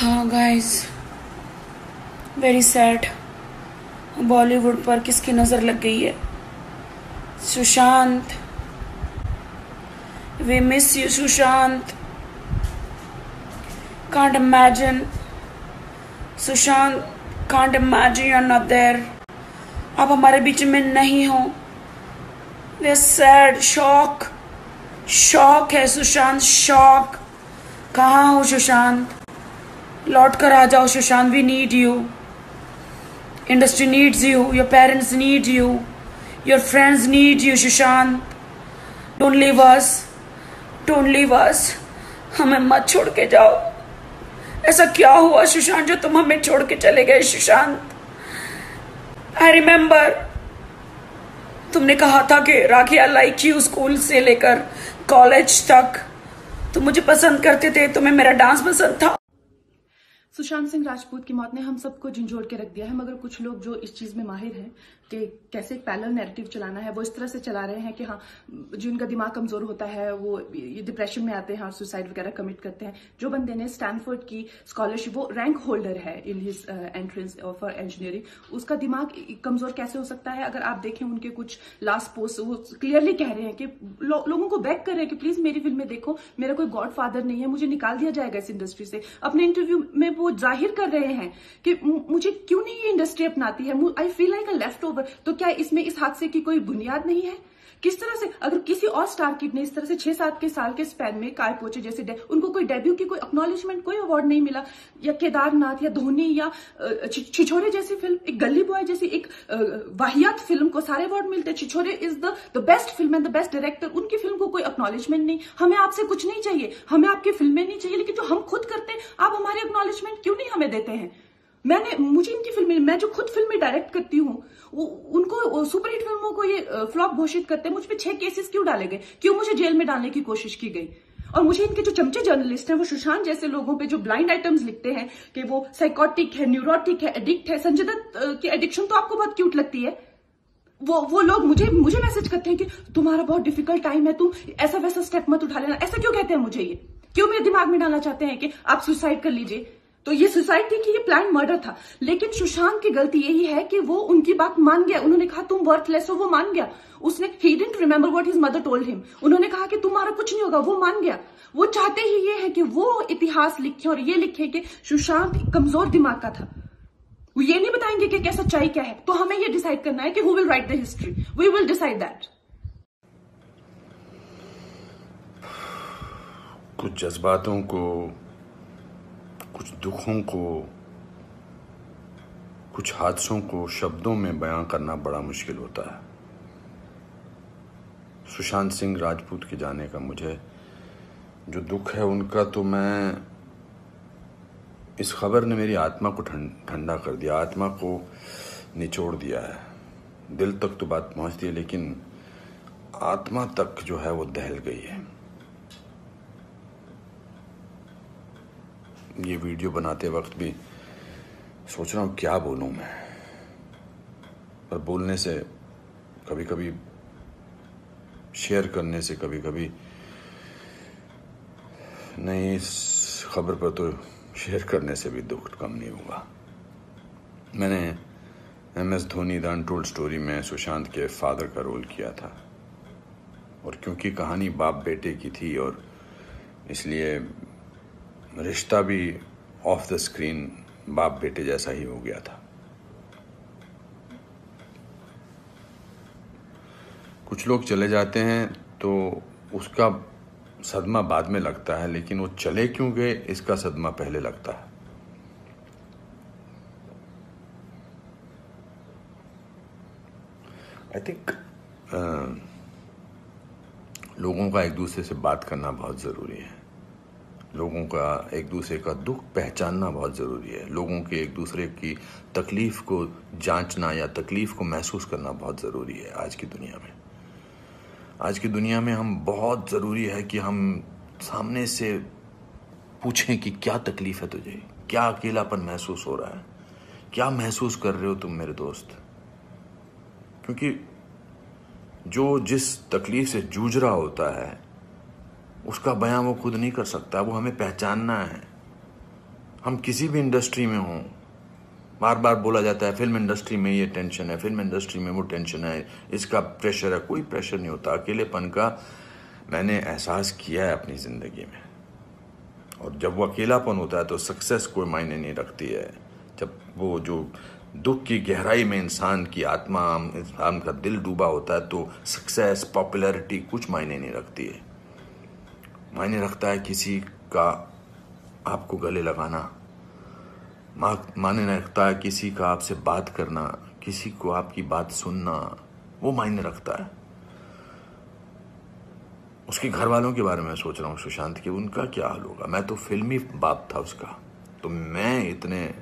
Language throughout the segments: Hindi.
हाँ गाइस, वेरी सैड। बॉलीवुड पर किसकी नज़र लग गई है? Sushant. We miss you Sushant. Can't imagine Sushant, can't imagine you are not there. आप हमारे बीच में नहीं हो। वे सैड, शॉक है सुशांत, शॉक। कहाँ हो सुशांत? लौट कर आ जाओ Sushant, we need you. Industry needs you, your parents need you, your friends need you Sushant. Don't leave us, don't leave us. हमें मत छोड़ के जाओ। ऐसा क्या हुआ सुशांत जो तुम हमें छोड़ के चले गए सुशांत? आई रिमेम्बर तुमने कहा था कि राखी आई लाइक यू, स्कूल से लेकर कॉलेज तक तुम मुझे पसंद करते थे, तुम्हें मेरा डांस पसंद था। सुशांत सिंह राजपूत की मौत ने हम सबको झंझोड़ के रख दिया है, मगर कुछ लोग जो इस चीज में माहिर हैं कि कैसे एक पैरेलल नैरेटिव चलाना है, वो इस तरह से चला रहे हैं कि हाँ, जिनका दिमाग कमजोर होता है वो ये डिप्रेशन में आते हैं और सुसाइड वगैरह कमिट करते हैं। जो बंदे ने स्टैनफोर्ड की स्कॉलरशिप, वो रैंक होल्डर है in his entrance for engineering, उसका दिमाग कमजोर कैसे हो सकता है? अगर आप देखें उनके कुछ लास्ट पोस्ट, वो क्लियरली कह रहे हैं कि लोगों को बैक कर रहे हैं कि प्लीज मेरी फिल्में देखो, मेरा कोई गॉड फादर नहीं है, मुझे निकाल दिया जाएगा इस इंडस्ट्री से। अपने इंटरव्यू में वो जाहिर कर रहे हैं कि मुझे क्यों नहीं ये इंडस्ट्री अपनाती है, I feel like a left over. तो क्या इसमें इस हादसे की कोई बुनियाद नहीं है? किस तरह से अगर किसी और स्टार किड ने इस तरह से 6-7 के साल के स्पैन में काय पोचे जैसे उनको कोई डेब्यू की कोई एक्नॉलेजमेंट, कोई अवार्ड नहीं मिला, या केदारनाथ या धोनी या छिछोरे जैसी फिल्म, एक गली बॉय जैसी एक वाहियात फिल्म को सारे अवार्ड मिलते, Chhichhore is the best film and the best director, उनकी फिल्म को कोई एक्नॉलेजमेंट नहीं। हमें आपसे कुछ नहीं चाहिए, हमें आपकी फिल्में नहीं चाहिए, लेकिन जो हम खुद करते हैं आप हमारे एक्नॉलेजमेंट क्यों नहीं हमें देते हैं? मुझे इनकी फिल्में, मैं जो खुद फिल्में डायरेक्ट करती हूँ, उनको सुपरहिट फिल्मों को ये फ्लॉप घोषित करते हैं। मुझ पे 6 केसेस क्यों डाले गए? क्यों मुझे जेल में डालने की कोशिश की गई? और मुझे इनके जो चमचे जर्नलिस्ट हैं, वो सुशांत जैसे लोगों पे जो ब्लाइंड आइटम्स लिखते हैं कि वो साइकोटिक है, न्यूरोटिक है, एडिक्ट है। संजय दत्त की एडिक्शन तो आपको बहुत क्यूट लगती है। वो लोग मुझे मैसेज करते हैं कि तुम्हारा बहुत डिफिकल्ट टाइम है, तुम ऐसा वैसा स्टेप मत उठा लेना। ऐसा क्यों कहते हैं मुझे? ये क्यों मेरे दिमाग में डालना चाहते हैं कि आप सुसाइड कर लीजिए? तो ये सुसाइड थी कि ये प्लान मर्डर था? लेकिन सुशांत की गलती यही है कि वो उनकी बात मान गया। उन्होंने कहा तुम वर्थलेस हो, वो मान गया। उसने he didn't remember what his mother told him. उन्होंने कहा कि तुम्हारा कुछ नहीं होगा, वो मान गया। वो चाहते ही ये है कि वो इतिहास लिखे और ये लिखे कि सुशांत कमजोर दिमाग का था। वो ये नहीं बताएंगे कि क्या सच्चाई क्या है। तो हमें ये डिसाइड करना है कि who will write the history, we will decide that. कुछ जज्बातों को, कुछ दुखों को, कुछ हादसों को शब्दों में बयां करना बड़ा मुश्किल होता है। सुशांत सिंह राजपूत के जाने का मुझे जो दुख है उनका, तो मैं, इस खबर ने मेरी आत्मा को ठंडा कर दिया, आत्मा को निचोड़ दिया है। दिल तक तो बात पहुंचती है, लेकिन आत्मा तक जो है वो दहल गई है। ये वीडियो बनाते वक्त भी सोच रहा हूँ क्या बोलूँ मैं, पर बोलने से कभी कभी, शेयर करने से कभी कभी नहीं, इस खबर पर तो शेयर करने से भी दुख कम नहीं होगा। मैंने MS Dhoni the untold story में सुशांत के फादर का रोल किया था, और क्योंकि कहानी बाप बेटे की थी और इसलिए रिश्ता भी ऑफ द स्क्रीन बाप बेटे जैसा ही हो गया था। कुछ लोग चले जाते हैं तो उसका सदमा बाद में लगता है, लेकिन वो चले क्यों गए इसका सदमा पहले लगता है। आई थिंक लोगों का एक दूसरे से बात करना बहुत ज़रूरी है। लोगों का एक दूसरे का दुख पहचानना बहुत ज़रूरी है। लोगों के एक दूसरे की तकलीफ़ को जांचना या तकलीफ़ को महसूस करना बहुत ज़रूरी है आज की दुनिया में। आज की दुनिया में हम बहुत ज़रूरी है कि हम सामने से पूछें कि क्या तकलीफ़ है तुझे, क्या अकेलापन महसूस हो रहा है, क्या महसूस कर रहे हो तुम मेरे दोस्त। क्योंकि जो जिस तकलीफ़ से जूझ रहा होता है उसका बयां वो खुद नहीं कर सकता, वो हमें पहचानना है। हम किसी भी इंडस्ट्री में हों, बार बार बोला जाता है फिल्म इंडस्ट्री में ये टेंशन है, फिल्म इंडस्ट्री में वो टेंशन है, इसका प्रेशर है। कोई प्रेशर नहीं होता। अकेलेपन का मैंने एहसास किया है अपनी ज़िंदगी में, और जब वो अकेलापन होता है तो सक्सेस कोई मायने नहीं रखती है। जब वो जो दुख की गहराई में इंसान की आत्मा, इंसान का दिल डूबा होता है, तो सक्सेस, पॉपुलैरिटी कुछ मायने नहीं रखती है। मायने रखता है किसी का आपको गले लगाना, मायने रखता है किसी का आपसे बात करना, किसी को आपकी बात सुनना, वो मायने रखता है। उसके घर वालों के बारे में सोच रहा हूँ सुशांत के, उनका क्या हाल होगा। मैं तो फिल्मी बाप था उसका, तो मैं इतने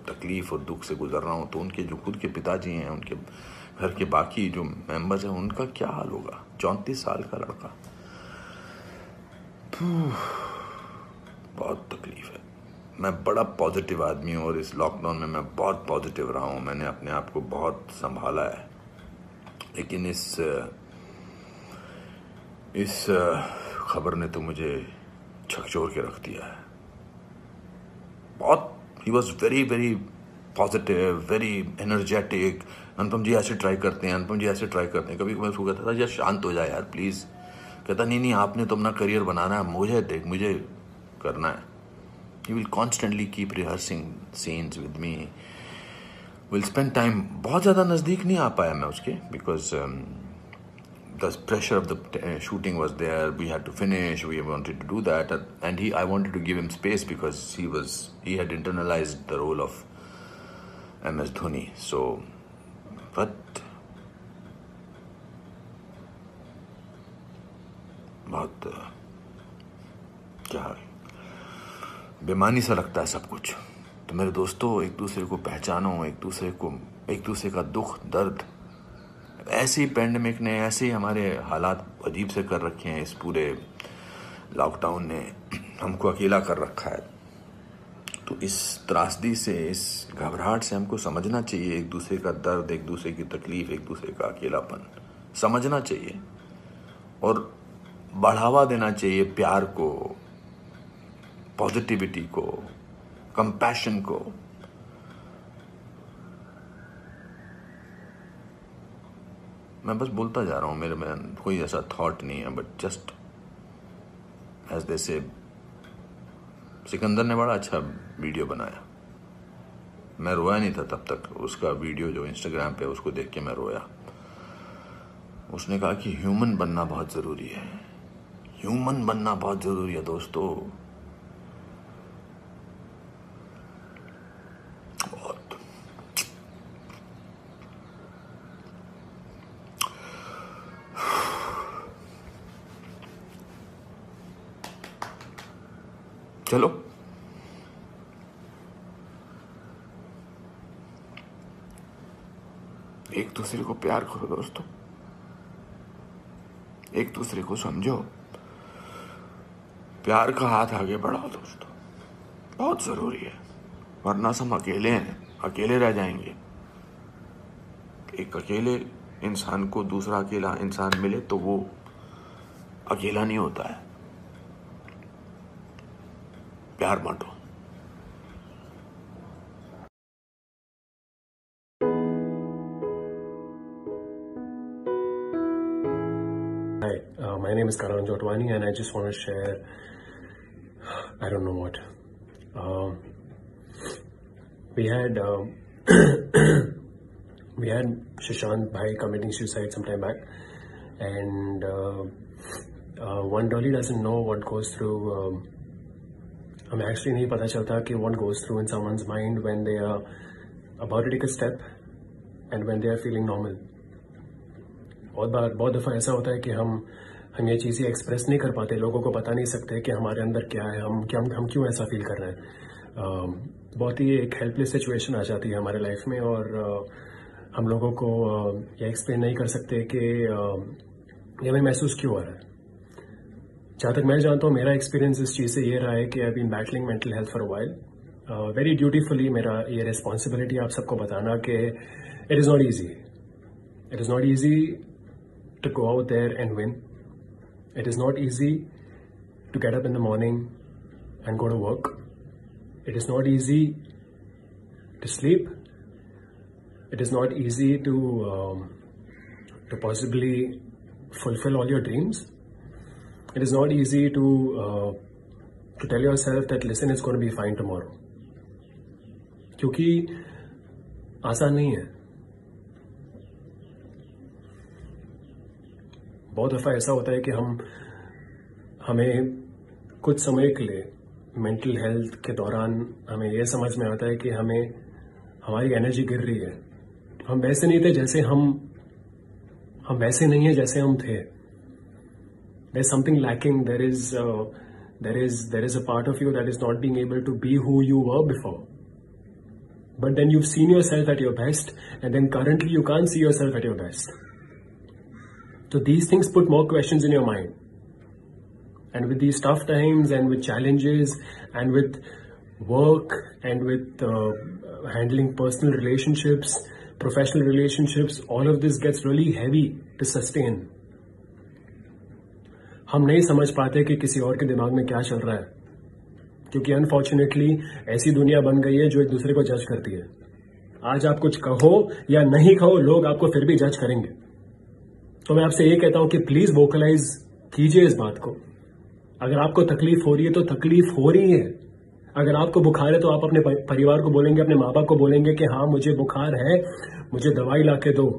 तकलीफ और दुख से गुजर रहा हूँ, तो उनके जो खुद के पिताजी हैं, उनके घर के बाकी जो मेंबर्स हैं, उनका क्या हाल होगा। 34 साल का लड़का, बहुत तकलीफ है। मैं बड़ा पॉजिटिव आदमी हूँ और इस लॉकडाउन में मैं बहुत पॉजिटिव रहा हूँ। मैंने अपने आप को बहुत संभाला है, लेकिन इस खबर ने तो मुझे झकझोर के रख दिया है। बहुत ही was very very positive, very energetic. Anupam ji ऐसे ट्राई करते हैं, अनुपम जी ऐसे ट्राई करते हैं। कभी कभी उसको कहता था यार शांत हो जाए यार प्लीज़। कहता नहीं आपने तो अपना करियर बनाना है, मुझे करना है। He will constantly keep rehearsing scenes with me. We'll spend time. बहुत ज़्यादा नज़दीक नहीं आ पाया मैं उसके, because the pressure of the shooting was there. We had to finish. We wanted to do that, and I wanted to give him space because he had internalized the role of MS Dhoni. So, but बहुत क्या बेमानी सा लगता है सब कुछ। तो मेरे दोस्तों, एक दूसरे को पहचानो, एक दूसरे का दुख दर्द। ऐसे ही पैंडेमिक ने, ऐसे ही हमारे हालात अजीब से कर रखे हैं। इस पूरे लॉकडाउन ने हमको अकेला कर रखा है। तो इस त्रासदी से, इस घबराहट से हमको समझना चाहिए एक दूसरे का दर्द, एक दूसरे की तकलीफ, एक दूसरे का अकेलापन समझना चाहिए और बढ़ावा देना चाहिए प्यार को, पॉजिटिविटी को, कंपैशन को। मैं बस बोलता जा रहा हूँ, मेरे में कोई ऐसा थॉट नहीं है, बट जस्ट एज दे से। सिकंदर ने बड़ा अच्छा वीडियो बनाया, मैं रोया नहीं था तब तक। उसका वीडियो जो इंस्टाग्राम पे, उसको देख के मैं रोया। उसने कहा कि ह्यूमन बनना बहुत ज़रूरी है, ह्यूमन बनना बहुत ज़रूरी है दोस्तों। चलो एक दूसरे को प्यार करो दोस्तों, एक दूसरे को समझो, प्यार का हाथ आगे बढ़ाओ दोस्तों, बहुत जरूरी है। वरना हम अकेले हैं, अकेले रह जाएंगे। एक अकेले इंसान को दूसरा अकेला इंसान मिले तो वो अकेला नहीं होता है। प्यार बांटो। Hi, my name is Karan Jotwani and I just want to share, I don't know what. We had Shashant Bhai committing suicide some time back, and one really doesn't know what goes through. हमें एक्चुअली नहीं पता चलता कि what goes through in someone's mind when they are about to take a step and when they are feeling normal. बहुत दफ़ा ऐसा होता है कि हम ये चीज़ें एक्सप्रेस नहीं कर पाते, लोगों को बता नहीं सकते कि हमारे अंदर क्या है, हम क्यों ऐसा फील कर रहे हैं। बहुत ही एक हेल्पलेस सिचुएशन आ जाती है हमारे लाइफ में, और हम लोगों को ये एक्सप्लेन नहीं कर सकते कि ये हमें महसूस क्यों हो रहा है। जहाँ तक मैं जानता हूँ, मेरा एक्सपीरियंस इस चीज़ से ये रहा है कि I been battling mental health for a while. Very dutifully मेरा ये रिस्पॉन्सिबिलिटी आप सबको बताना कि it is not easy. It is not easy to go out there and win. It is not easy to get up in the morning and go to work. It is not easy to sleep. It is not easy to possibly fulfill all your dreams. It is not easy to tell yourself that listen, it's going to be fine tomorrow. क्योंकि आसान नहीं है. बहुत दफा ऐसा होता है कि हमें कुछ समय के लिए मेंटल हेल्थ के दौरान हमें यह समझ में आता है कि हमारी एनर्जी गिर रही है. हम वैसे नहीं थे जैसे हम वैसे नहीं है जैसे हम थे. There is something lacking. There is a part of you that is not being able to be who you were before. But then you've seen yourself at your best, and then currently you can't see yourself at your best. So these things put more questions in your mind. And with these tough times and with challenges and with work and with handling personal relationships, professional relationships, all of this gets really heavy to sustain. हम नहीं समझ पाते कि किसी और के दिमाग में क्या चल रहा है, क्योंकि अनफॉर्चुनेटली ऐसी दुनिया बन गई है जो एक दूसरे को जज करती है. आज आप कुछ कहो या नहीं कहो, लोग आपको फिर भी जज करेंगे. तो मैं आपसे ये कहता हूं कि प्लीज वोकलाइज कीजिए इस बात को. अगर आपको तकलीफ हो रही है तो तकलीफ हो रही है. अगर आपको बुखार है तो आप अपने परिवार को बोलेंगे, अपने माँ बाप को बोलेंगे कि हाँ मुझे बुखार है, मुझे दवाई ला के दो.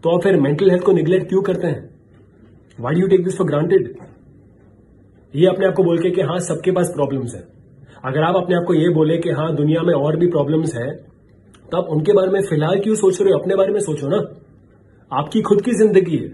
तो आप फिर मेंटल हेल्थ को निग्लेक्ट क्यों करते हैं? Why do you take this for granted? ये अपने आप को बोल के कि हाँ सबके पास प्रॉब्लम्स है. अगर आप अपने आप को ये बोले कि हाँ दुनिया में और भी प्रॉब्लम्स है, तो आप उनके बारे में फिलहाल क्यों सोच रहे हो? अपने बारे में सोचो ना. आपकी खुद की जिंदगी है.